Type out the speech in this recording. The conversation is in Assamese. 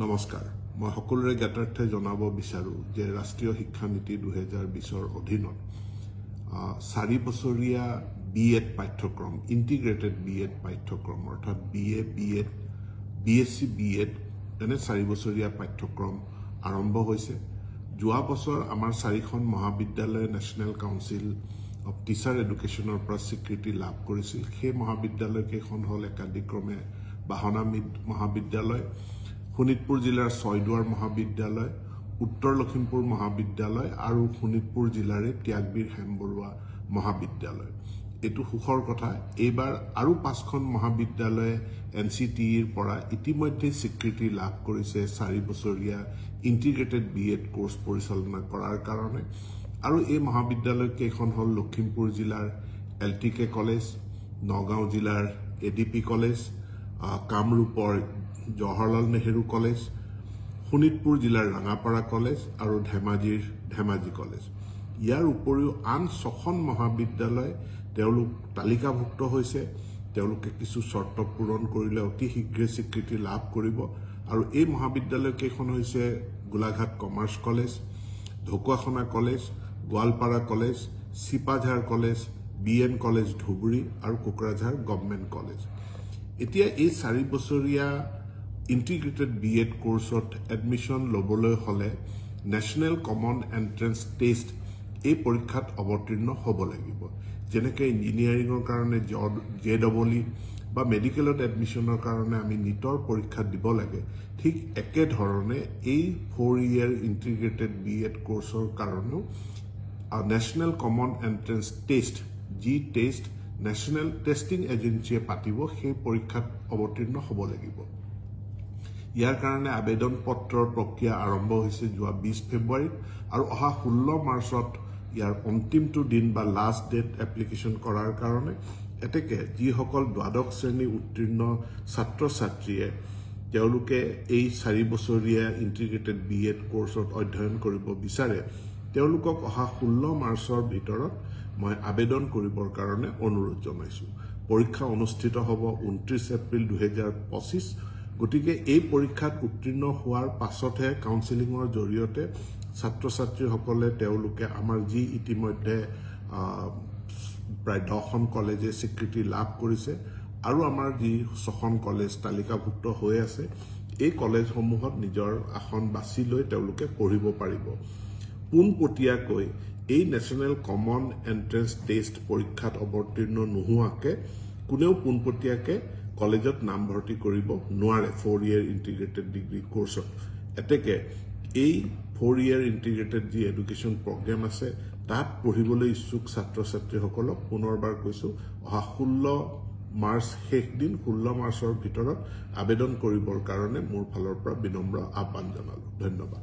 নমস্কাৰ মই সকলোৰে জ্ঞাতাৰ্থে জনাব বিচাৰো যে ৰাষ্ট্ৰীয় শিক্ষা নীতি 2020ৰ অধীনত 4 বছৰীয়া বিএড পাঠ্যক্ৰম ইন্টিগ্ৰেটেড বিএড পাঠ্যক্ৰম অৰ্থাৎ বিএ বিএড বিএসসি বিএড এনে 4 বছৰীয়া পাঠ্যক্ৰম আৰম্ভ হৈছে যোৱা বছৰ আমাৰ 4খন মহাবিদ্যালয় নেশনেল কাউন্সিল অফ টিচাৰ এডুকেশ্যনৰ পৰা স্বীকৃতি লাভ কৰিছিল সেই মহাবিদ্যালয় কেইখন হল একাধিক্ৰমে বাহনা মহাবিদ্যালয় শোণিতপুৰ জিলাৰ ছয়দুৱাৰ মহাবিদ্যালয় উত্তৰ লখিমপুৰ মহাবিদ্যালয় আৰু শোণিতপুৰ জিলাৰ ত্যাগবীৰ হেমবৰুৱা মহাবিদ্যালয় এটো সুখৰ কথা এইবাৰ আৰু 5খন মহাবিদ্যালয়ে এনসিটিৰ পৰা ইতিমধ্যে স্বীকৃতি লাভ কৰিছে 4 বছৰীয়া ইন্টিগ্ৰেটেড বিএড কোৰ্স পৰিচালনা কৰাৰ কাৰণে আৰু এই মহাবিদ্যালয় কেইখন হল লখিমপুৰ জিলাৰ এলটিকে কলেজ নগাঁও জিলাৰ এডিপি কলেজ কামৰূপৰ জৱাহৰলাল নেহেৰু কলেজ শোণিতপুৰ জিলাৰ ৰাঙাপাৰা কলেজ আৰু ধেমাজিৰ ধেমাজি কলেজ ইয়াৰ উপৰিও আন 6খন মহাবিদ্যালয় তেওঁলোক তালিকাভুক্ত হৈছে তেওঁলোকে কিছু শৰ্ত পূৰণ কৰিলে অতি শীঘ্ৰে স্বীকৃতি লাভ কৰিব আৰু এই মহাবিদ্যালয় কেইখন হৈছে Golaghat commerce college Dhakuakhana college Goalpara college Sipajhar college BN college Dhubri আৰু কোকৰাঝাৰ গভৰ্ণমেণ্ট কলেজ এতিয়া এই 4 বছৰীয়া ইন্টিগ্ৰেটেড বিএড কোৰ্সত এডমিশন লবলৈ হলে নেশনেল কমন এন্ট্ৰেন্স টেষ্ট এই পৰীক্ষাত অৱতীৰ্ণ হ'ব লাগিব যেনেকৈ ইঞ্জিনিয়াৰিংৰ কাৰণে জেডবলি বা মেডিকেলত এডমিশনৰ কাৰণে আমি নিটৰ পৰীক্ষা দিব লাগে ঠিক একে ধৰণে এই 4 ইয়াৰ ইন্টিগ্ৰেটেড বিএড কোৰ্সৰ কাৰণেও national common entrance test G test national testing এজেন্সিয়ে পাতিব সেই পৰীক্ষাত অৱতীৰ্ণ হ'ব লাগিব ইয়াৰ কাৰণে আবেদন পত্ৰৰ প্ৰক্ৰিয়া আৰম্ভ হৈছে যোৱা 20 ফেব্ৰুৱাৰীত আৰু অহা 16 মাৰ্চত ইয়াৰ অন্তিমটো দিন বা লাষ্ট ডেট এপ্লিকেশন কৰাৰ কাৰণে এতেকে যিসকল দ্বাদশ শ্ৰেণী উত্তীৰ্ণ ছাত্ৰ ছাত্ৰীয়ে তেওঁলোকে এই 4 বছৰীয়া ইন্টিগ্ৰেটেড বিএড কোৰ্সত অধ্যয়ন কৰিব বিচাৰে তেওঁলোকক অহা 16 মাৰ্চৰ ভিতৰত মই আবেদন কৰিবৰ কাৰণে অনুৰোধ জনাইছো পৰীক্ষা অনুষ্ঠিত হ'ব 29 এপ্ৰিল 2025 গতিকে এই পৰীক্ষাত উত্তীৰ্ণ হোৱাৰ পাছতহে কাউন্সেলিংৰ জৰিয়তে ছাত্ৰ ছাত্ৰীসকলে তেওঁলোকে আমাৰ যি ইতিমধ্যে প্ৰায় 10খন কলেজে স্বীকৃতি লাভ কৰিছে আৰু আমাৰ যি 6খন কলেজ তালিকাভুক্ত হৈ আছে এই কলেজসমূহত নিজৰ আসন বাছি লৈ তেওঁলোকে পঢ়িব পাৰিব পোনপটীয়াকৈ এই নেশনেল কমন এন্ট্ৰেন্স টেষ্ট পৰীক্ষাত অৱতীৰ্ণ নোহোৱাকে কোনেও পোনপটীয়াকে কলেজত নাম ভৰ্তি কৰিব নোৱাৰে 4 ইয়াৰ ইন্টিগ্ৰেটেড ডিগ্ৰী কোৰ্সত এতেকে এই 4 ইয়াৰ ইন্টিগ্ৰেটেড যি এডুকেশ্যন প্ৰগ্ৰাম আছে তাত পঢ়িবলৈ ইচ্ছুক ছাত্ৰ ছাত্ৰীসকলক পুনৰবাৰ কৈছো অহা 16 মাৰ্চ শেষ দিন 16 মাৰ্চৰ ভিতৰত আবেদন কৰিবৰ কাৰণে মোৰ ফালৰ পৰা বিনম্ৰ আহ্বান জনালো ধন্যবাদ